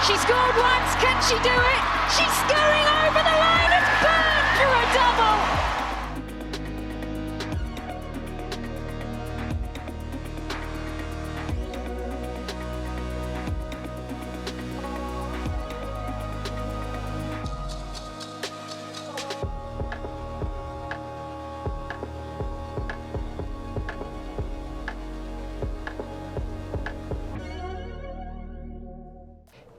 She scored once, can she do it? She's going over the line, it's burned for a double!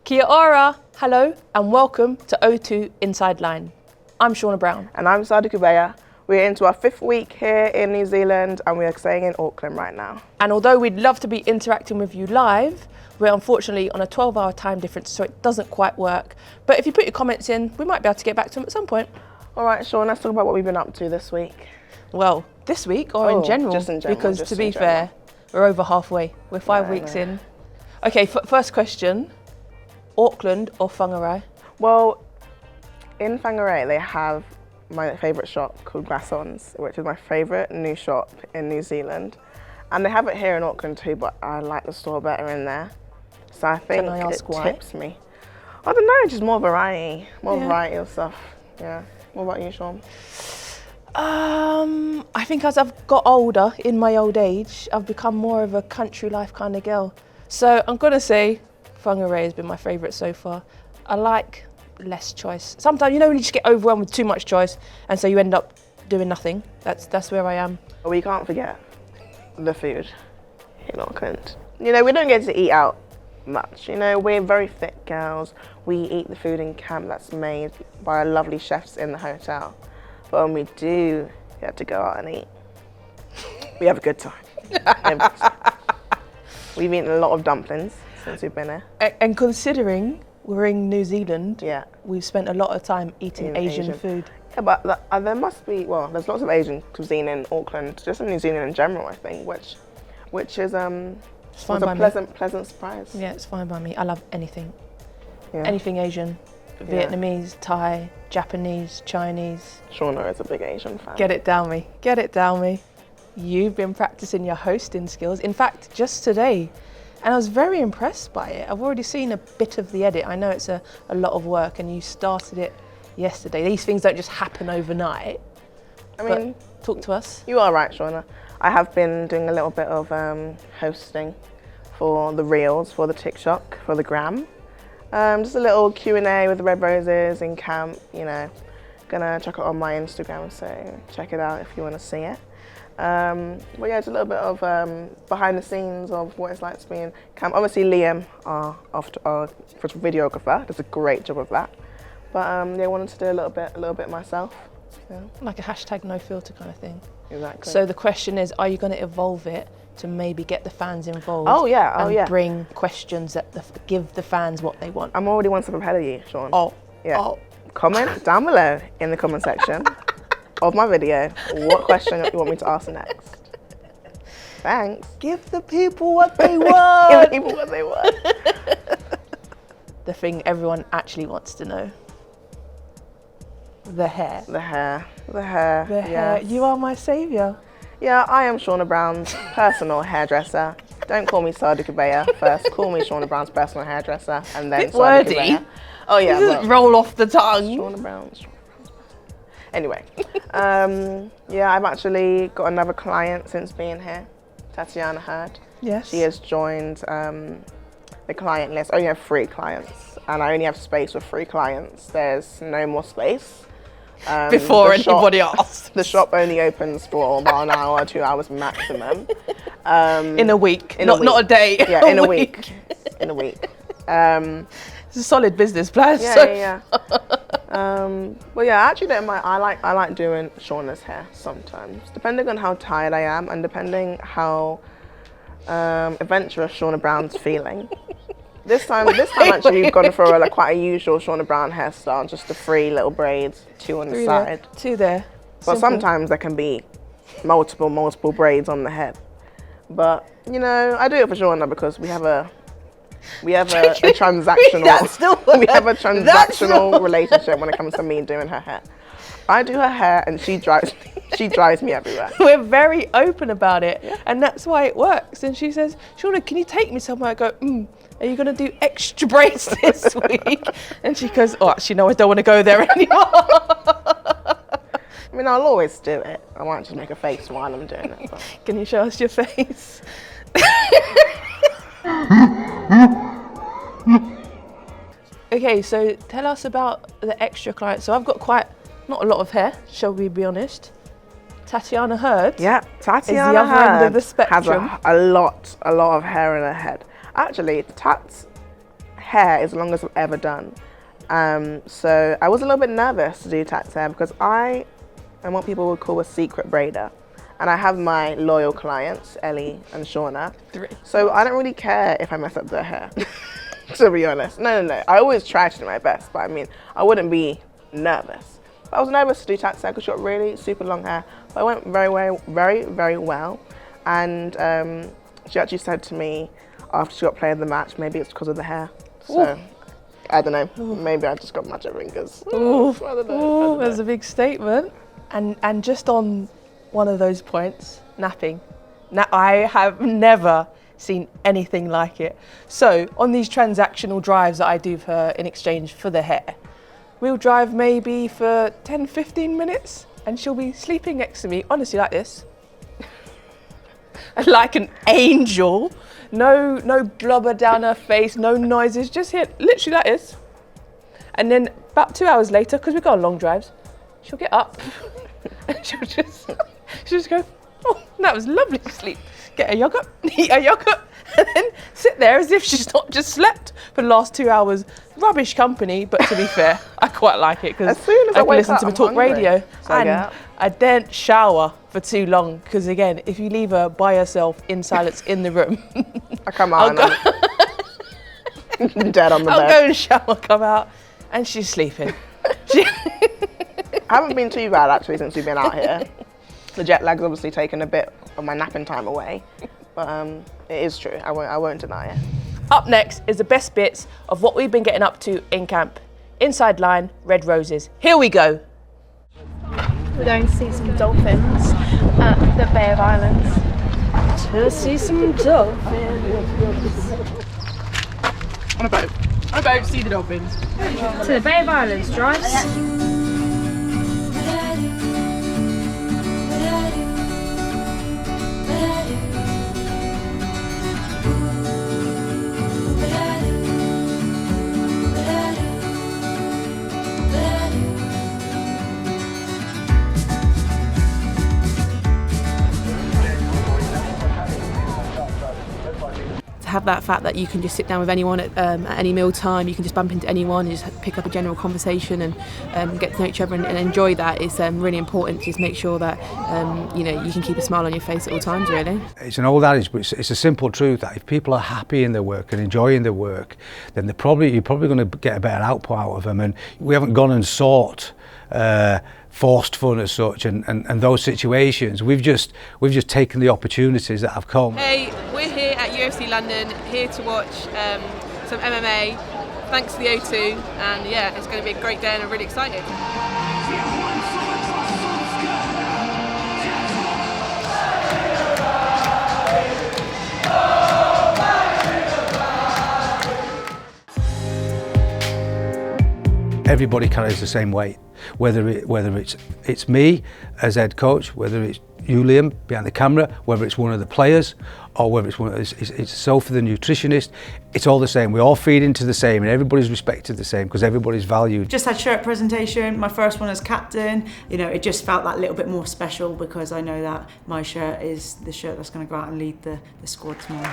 Kia ora, hello and welcome to O2 Inside Line. I'm Shaunagh Brown. And I'm Sadia Kabeya. We're into our 5th week here in New Zealand and we are staying in Auckland right now. And although we'd love to be interacting with you live, we're unfortunately on a 12-hour time difference, so it doesn't quite work. But if you put your comments in, we might be able to get back to them at some point. All right, Sean, let's talk about what we've been up to this week. Well, this week or in general? Just in general. Because to be fair, we're over halfway. We're 5 weeks in. Okay, first question. Auckland or Whangarei? Well, in Whangarei they have my favourite shop called Glassons, which is my favourite new shop in New Zealand. And they have it here in Auckland too, but I like the store better in there. So I think it tips me. I don't know, just more variety. Variety of stuff. Yeah. What about you, Sean? I think as I've got older, in my old age, I've become more of a country life kind of girl. So I'm gonna say Whangarei has been my favourite so far. I like less choice. Sometimes, you know, when you just get overwhelmed with too much choice and so you end up doing nothing. That's where I am. We can't forget the food in Auckland. You know, we don't get to eat out much. You know, we're very fit girls. We eat the food in camp that's made by lovely chefs in the hotel. But when we do get to go out and eat, we have a good time. We've eaten a lot of dumplings since we've been here. And considering we're in New Zealand, we've spent a lot of time eating Asian food. Yeah, but there must be, well, there's lots of Asian cuisine in Auckland, just in New Zealand in general, I think, which is a pleasant surprise. Yeah, it's fine by me. I love anything. Yeah. Anything Asian. Vietnamese, Thai, Japanese, Chinese. Shaunagh is a big Asian fan. Get it down me. Get it down me. You've been practicing your hosting skills. In fact, just today. And I was very impressed by it. I've already seen a bit of the edit. I know it's a lot of work and you started it yesterday. These things don't just happen overnight. I mean, talk to us. You are right, Shaunagh. I have been doing a little bit of hosting for the Reels, for the TikTok, for the Gram. Just a little Q&A with the Red Roses in camp, you know. Gonna check it on my Instagram, so check it out if you want to see it. But yeah, it's a little bit of behind the scenes of what it's like to be in camp. Obviously Liam, our videographer, does a great job of that. But yeah, I wanted to do a little bit myself. Yeah. Like a hashtag no filter kind of thing. Exactly. So the question is, are you going to evolve it to maybe get the fans involved? And bring questions that give the fans what they want. I'm already one step ahead of you, Sean. Oh. Comment down below in the comment section of my video what question you want me to ask next. Thanks. Give the people what they want. Give the people what they want. The thing everyone actually wants to know. The hair. The hair. You are my saviour. Yeah, I am Shaunagh Brown's personal hairdresser. Don't call me Sadia Kabeya first. Call me Shaunagh Brown's personal hairdresser and then Sadia Kabeya. Oh yeah. Well, roll off the tongue. Shaunagh Brown's. Anyway, yeah, I've actually got another client since being here. Tatiana Heard. Yes. She has joined the client list. I only have 3 clients and I only have space for 3 clients. There's no more space. Before anybody asks. The shop only opens for about an hour, 2 hours maximum. In a week. Not a day. Yeah, in a week. In a week. It's a solid business plan. Yeah. Well, yeah, I actually don't mind. I like doing Shaunagh's hair sometimes, depending on how tired I am and depending how adventurous Shaunagh Brown's feeling. This time actually we've gone for quite a usual Shaunagh Brown hairstyle, just the 3 little braids, 2 on the side. 2 there. But sometimes there can be multiple braids on the head. But you know, I do it for Shaunagh because we have a transactional relationship when it comes to me doing her hair. I do her hair and she drives me everywhere. We're very open about it, and that's why it works. And she says, Shaunagh, can you take me somewhere? I go, are you going to do extra braids this week? And she goes, oh, actually, no, I don't want to go there anymore. I mean, I'll always do it. I might just make a face while I'm doing it. But. Can you show us your face? Okay, so tell us about the extra clients. So I've got not a lot of hair, shall we be honest. Tatiana Hurd. Yeah, Tatiana is the other end of the has spectrum. a lot of hair in her head. Actually, Tat's hair is the longest I've ever done. So I was a little bit nervous to do Tat's hair because I am what people would call a secret braider. And I have my loyal clients, Ellie and Shaunagh. So I don't really care if I mess up their hair, to be honest. No. I always try to do my best, but I mean, I wouldn't be nervous. But I was nervous to do Tat's hair because she got really super long hair. But it went very well. And she actually said to me after she got player of the match, maybe it's because of the hair. So, ooh. I don't know, maybe I just got magic fingers. Ooh. I don't know. That's a big statement. And just on one of those points, napping. I have never seen anything like it. So on these transactional drives that I do for her in exchange for the hair, we'll drive maybe for 10, 15 minutes and she'll be sleeping next to me, honestly like this. Like an angel. No blubber down her face, no noises, just here, literally like this. And then about 2 hours later, because we go on long drives, she'll get up and she'll just go, oh, that was lovely to sleep. Get a yogurt, eat a yogurt, and then sit there as if she's not just slept for the last 2 hours. Rubbish company, but to be fair, I quite like it because I can listen to me talk radio. So and I don't shower for too long because again, if you leave her by herself in silence in the room, I come out and dead on the bed. I'll go and shower, come out, and she's sleeping. I haven't been too bad actually since we've been out here. The jet lag's obviously taken a bit of my napping time away, but it is true. I won't deny it. Up next is the best bits of what we've been getting up to in camp. Inside line, Red Roses. Here we go. We're going to see some dolphins at the Bay of Islands. To see some dolphins. On a boat, see the dolphins. To the Bay of Islands, drives. Have that fact that you can just sit down with anyone at any meal time, you can just bump into anyone and just pick up a general conversation and get to know each other and enjoy that is really important. Just make sure that you can keep a smile on your face at all times, really. It's an old adage, but it's a simple truth that if people are happy in their work and enjoying their work, then you're probably going to get a better output out of them. And we haven't gone and sought forced fun as such and those situations. We've just taken the opportunities that have come. Hey, we're here at UFC London, here to watch some MMA, thanks to the O2, and yeah, it's going to be a great day and I'm really excited. Everybody carries the same weight, whether it's me as head coach, whether it's you, Liam, behind the camera, whether it's one of the players, or whether it's Sophie, the nutritionist. It's all the same. We all feed into the same, and everybody's respected the same because everybody's valued. Just had shirt presentation, my first one as captain. It just felt that little bit more special because I know that my shirt is the shirt that's going to go out and lead the squad tomorrow.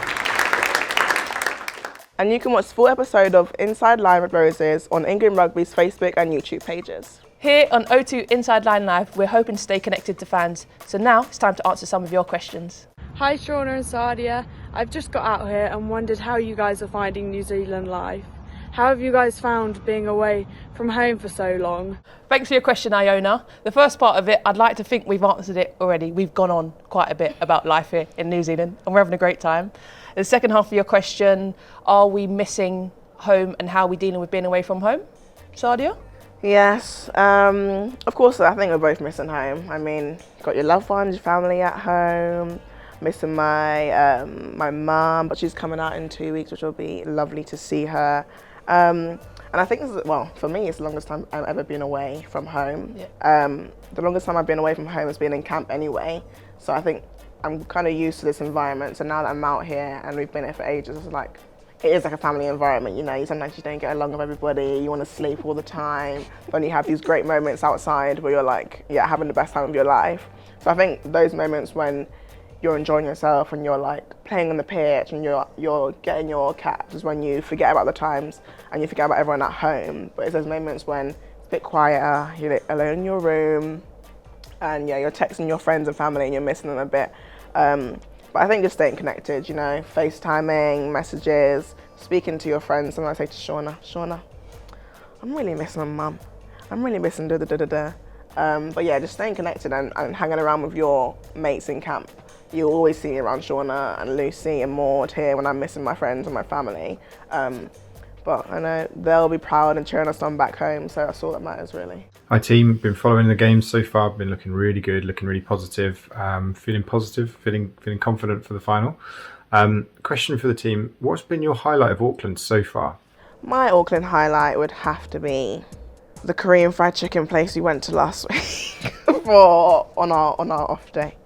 And you can watch the full episode of Inside Line with Roses on England Rugby's Facebook and YouTube pages. Here on O2 Inside Line Live, we're hoping to stay connected to fans. So now it's time to answer some of your questions. Hi Shaunagh and Sadia. I've just got out here and wondered how you guys are finding New Zealand life. How have you guys found being away from home for so long? Thanks for your question, Iona. The first part of it, I'd like to think we've answered it already. We've gone on quite a bit about life here in New Zealand and we're having a great time. The second half of your question, are we missing home and how are we dealing with being away from home? Sadia? Yes, of course I think we're both missing home. I mean, you've got your loved ones, your family at home. missing my my mum, but she's coming out in 2 weeks, which will be lovely to see her. And I think this is, well, for me, it's the longest time I've ever been away from home. Yeah. The longest time I've been away from home has been in camp anyway. So I think I'm kind of used to this environment. So now that I'm out here and we've been here for ages, it's like, it is like a family environment, you know. Sometimes you don't get along with everybody, you want to sleep all the time, but you have these great moments outside where you're like, yeah, having the best time of your life. So I think those moments when you're enjoying yourself and you're like playing on the pitch and you're getting your caps is when you forget about the times and you forget about everyone at home. But it's those moments when it's a bit quieter, you're alone in your room, and yeah, you're texting your friends and family and you're missing them a bit. But I think just staying connected, you know, FaceTiming, messages, speaking to your friends. Sometimes I say to Shaunagh, I'm really missing my mum. I'm really missing da-da-da-da-da. But yeah, just staying connected and hanging around with your mates in camp. You'll always see me around Shaunagh and Lucy and Maud here when I'm missing my friends and my family. But I know they'll be proud and cheering us on back home, so that's all that matters really. Hi team, been following the games so far, been looking really good, looking really positive, feeling confident for the final. Question for the team, what's been your highlight of Auckland so far? My Auckland highlight would have to be the Korean fried chicken place we went to last week on our off day.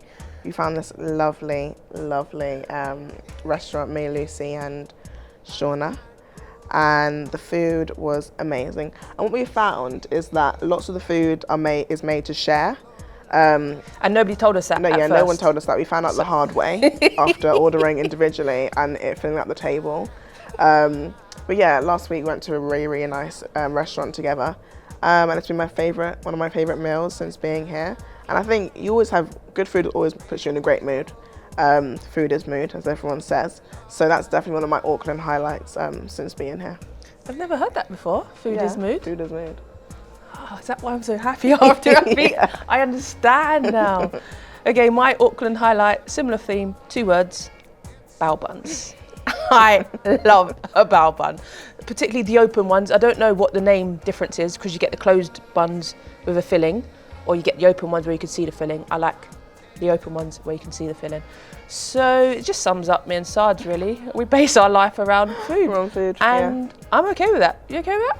We found this lovely restaurant, me, Lucy and Shaunagh, and the food was amazing. And what we found is that lots of the food is made to share. And nobody told us that. No, at yeah, first. no one told us that. We found out the hard way after ordering individually and it filling up the table. But yeah, last week we went to a really nice restaurant together, and it's been one of my favourite meals since being here. And I think you always have good food, always puts you in a great mood. Food is mood, as everyone says. So that's definitely one of my Auckland highlights since being here. I've never heard that before. Food is mood. Food is mood. Oh, is that why I'm so happy after Rugby? Yeah. I understand now. Okay, my Auckland highlight, similar theme, 2 words, bao buns. I love a bao bun, particularly the open ones. I don't know what the name difference is because you get the closed buns with a filling, or you get the open ones where you can see the filling. I like the open ones where you can see the filling. So it just sums up me and Sarge really. We base our life around food. We're on food, and yeah. I'm okay with that. You okay with that?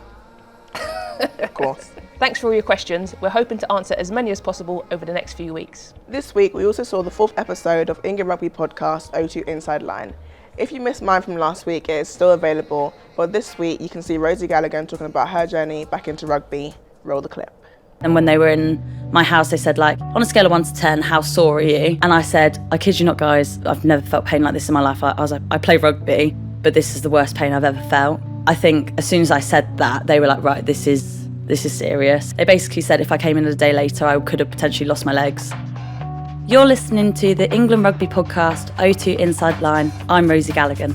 Of course. Thanks for all your questions. We're hoping to answer as many as possible over the next few weeks. This week we also saw the 4th episode of England Rugby podcast O2 Inside Line. If you missed mine from last week, it is still available, but this week you can see Rosie Gallagher talking about her journey back into rugby. Roll the clip. And when they were in my house, they said, like, on a scale of 1 to 10, how sore are you? And I said, I kid you not, guys, I've never felt pain like this in my life. I was like, I play rugby, but this is the worst pain I've ever felt. I think as soon as I said that, they were like, right, this is serious. They basically said if I came in a day later, I could have potentially lost my legs. You're listening to the England Rugby podcast, O2 Inside Line. I'm Rosie Gallagher.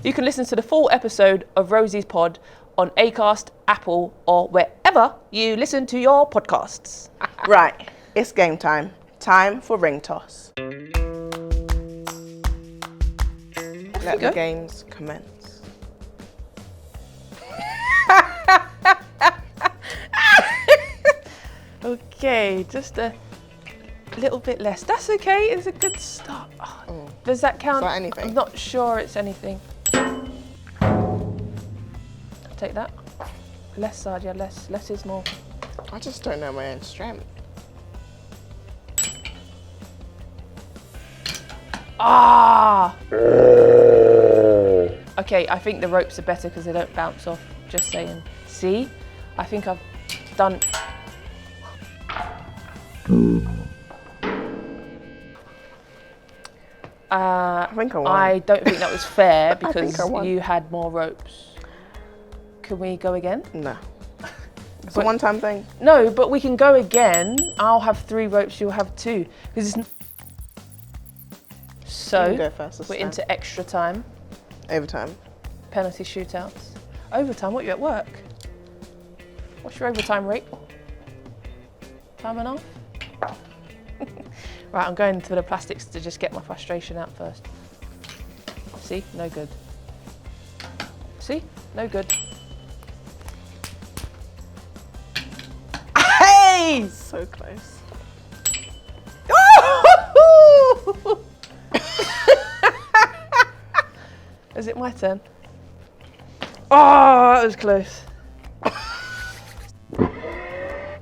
You can listen to the full episode of Rosie's pod on Acast, Apple, or wherever you listen to your podcasts. Right, it's game time. Time for ring toss. Let the games commence. Okay, just a little bit less. That's okay, it's a good start. Oh, does that count? Is that anything? I'm not sure it's anything. I'll take that. Less, Sadia, less is more. I just don't know my own strength. Ah! Okay, I think the ropes are better because they don't bounce off. Just saying. See? I think I've done... I think I won. I don't think that was fair I think because I won. you had more ropes. Can we go again? No. It's a one-time thing. No, but we can go again. I'll have 3 ropes, you'll have 2. Because it's... So, You can go first this we're time. into extra time. Overtime. Penalty shootouts. Overtime, what, you at work? What's your overtime rate? Time and a half? Right, I'm going to the plastics to just get my frustration out first. See? No good. See? No good. Hey! So close. Oh! Is it my turn? Oh, that was close.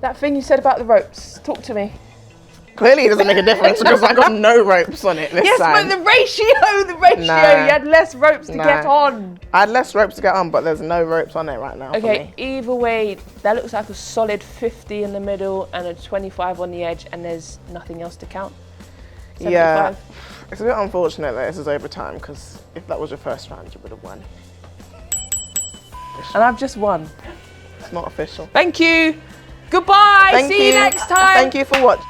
That thing you said about the ropes, talk to me. Clearly it doesn't make a difference because I got no ropes on it this Yes, time. but the ratio, Nah. you had less ropes to get on. I had less ropes to get on, but there's no ropes on it right now for Okay, me. either way, that looks like a solid 50 in the middle and a 25 on the edge, and there's nothing else to count. 75. Yeah, it's a bit unfortunate that this is overtime because if that was your first round, you would have won. And I've just won. It's not official. Thank you. Goodbye. Thank See you next time. Thank you for watching.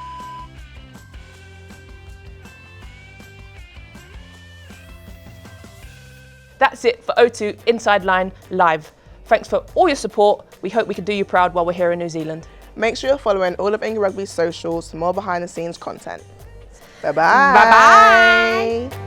That's it for O2 Inside Line Live. Thanks for all your support. We hope we can do you proud while we're here in New Zealand. Make sure you're following all of England Rugby's socials for more behind the scenes content. Bye-bye. Bye-bye.